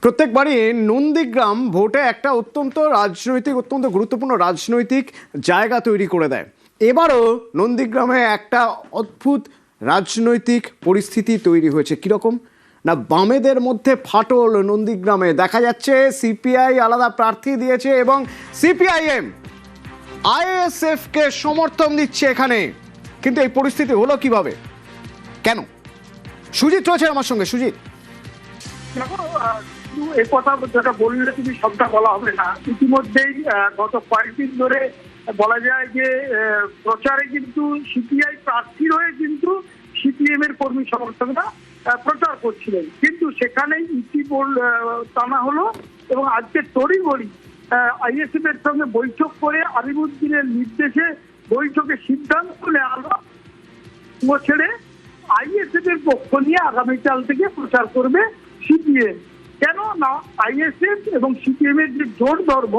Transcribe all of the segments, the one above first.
প্রত্যেকবারই নন্দীগ্রাম ভোটে একটা অত্যন্ত গুরুত্বপূর্ণ রাজনৈতিক জায়গা তৈরি করে দেয়। এবারও নন্দীগ্রামে একটা অদ্ভুত রাজনৈতিক পরিস্থিতি তৈরি হয়েছে। কিরকম না, বামেদের মধ্যে ফাটল নন্দীগ্রামে দেখা যাচ্ছে। সিপিআই আলাদা প্রার্থী দিয়েছে এবং সিপিআইএম আইএসএফ কে সমর্থন দিচ্ছে এখানে। কিন্তু এই পরিস্থিতি হলো কিভাবে, কেন? সুজিত রয়েছে আমার সঙ্গে। সুজিত, এই কথা যেটা বললে তুমি সবটা বলা হবে না। ইতিমধ্যেই গত কয়েকদিন ধরে বলা যায় যে প্রচারে কিন্তু সিপিআই প্রার্থীর হয়ে কিন্তু সিপিএম এর কর্মী সমর্থকরা প্রচার করছিলেন, কিন্তু সেখানে ইতি টানা হলো এবং আজকে তড়িঘড়ি আইএসএফ এর সঙ্গে বৈঠক করে আলিমুদ্দিনের নির্দেশে বৈঠকে সিদ্ধান্ত নেওয়া হলো ছেড়ে আইএসএফ এর পক্ষ নিয়ে আগামীকাল থেকে প্রচার করবে সিপিএম। কেন না, আইএসএফ এবং সিপিএম এর যে জোট ধর্ম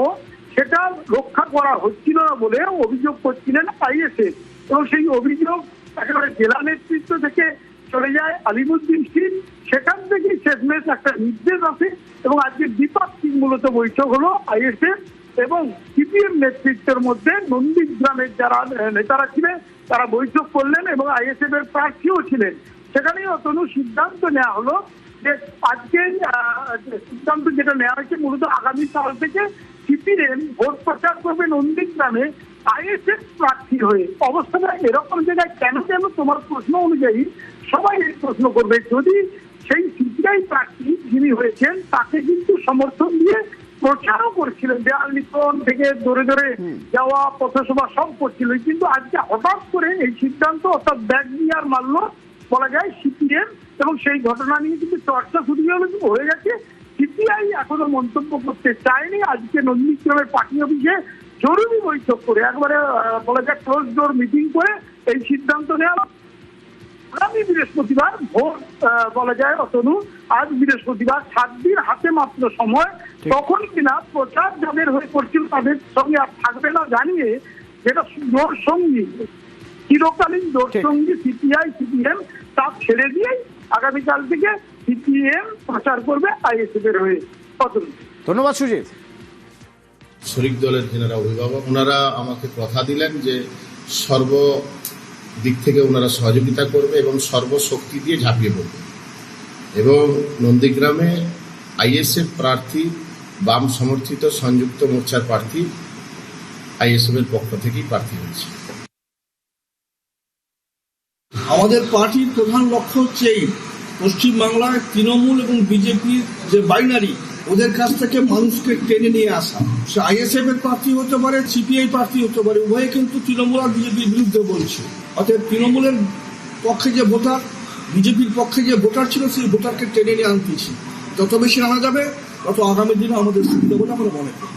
সেটা রক্ষা করা হচ্ছিল না বলে অভিযোগ করছিলেন আইএসএফ, এবং সেই অভিযোগ একেবারে জেলা নেতৃত্ব থেকে চলে যায় আলিমুদ্দিন সিং। সেখান থেকে শেষমেশ একটা নির্দেশ আসে এবং আজকে দ্বিপাক্ষিক মূলত বৈঠক হলো আইএসএফ এবং সিপিএম নেতৃত্বের মধ্যে। নন্দীগ্রামের যারা নেতারা ছিলেন তারা বৈঠক করলেন এবং আইএসএফ এর প্রার্থীও ছিলেন। সেখানেই অতনু সিদ্ধান্ত নেওয়া হলো যে আজকে সিদ্ধান্ত যেটা নেওয়া হয়েছে মূলত আগামী সাল থেকে সিপিএম ভোট প্রচার করবে নন্দীগ্রামে আইএসএফ প্রার্থী হয়ে। অবস্থাটা এরকম জায়গায় কেন তোমার প্রশ্ন অনুযায়ী সবাই এই প্রশ্ন করবে। যদি সেই সিপিআই প্রার্থী যিনি হয়েছেন তাকে কিন্তু সমর্থন দিয়ে প্রচারও করছিলেন, দেয়াল লিখন থেকে ধরে ধরে যাওয়া পথসভা সব করছিলেন, কিন্তু আজকে হঠাৎ করে এই সিদ্ধান্ত অর্থাৎ ব্যাক গিয়ার মারল বলা যায় সিপিএম, এবং সেই ঘটনা নিয়ে কিন্তু চর্চা শুরু হয়ে গেছে। সিপিআই এখনো মন্তব্য করতে চায়নি। আজকে নন্দীগ্রামের পার্টি অফিসে জরুরি বৈঠক করে একবারে বলা যায় ক্লোজ ডোর মিটিং করে এই সিদ্ধান্ত নেওয়া। আগামী বৃহস্পতিবার ভোট বলা যায় অতনু, আজ বৃহস্পতিবার 7 দিন হাতে মাত্র সময়, তখন কিনা প্রচার যাদের হয়ে করছিল তাদের সঙ্গে আর থাকবে না জানিয়ে যেটা জোর সঙ্গী চিরকালীন জোর সঙ্গী সিপিআই সিপিএম তা ছেড়ে দিয়েই আগামীকাল থেকে সিপিএম প্রচার করবে আইএসএফ এর হয়ে। ধন্যবাদ সুজিত। শরিক দলের যারা অভিভাবক ওনারা আমাকে কথা দিলেন যে সর্বদিক থেকে ওনারা সহযোগিতা করবে এবং সর্বশক্তি দিয়ে ঝাঁপিয়ে পড়বে, এবং নন্দীগ্রামে আইএসএফ প্রার্থী বাম সমর্থিত সংযুক্ত মোর্চার প্রার্থী আইএসএফ এর পক্ষ থেকেই প্রার্থী হয়েছে। আমাদের পার্টির প্রধান লক্ষ্য হচ্ছে এই পশ্চিমবাংলায় তৃণমূল এবং বিজেপির যে বাইনারি ওদের কাছ থেকে মানুষকে টেনে নিয়ে আসা। সে আইএসএফ এর প্রার্থী হতে পারে, সিপিআই প্রার্থী হতে পারে, উভয়ে কিন্তু তৃণমূল আর বিজেপির বিরুদ্ধে বলছে। অর্থাৎ তৃণমূলের পক্ষে যে ভোটার, বিজেপির পক্ষে যে ভোটার ছিল সেই ভোটারকে টেনে নিয়ে আনতেছি। যত বেশি আনা যাবে তত আগামী দিনে আমাদের সুবিধা বলে আমরা মনে করি।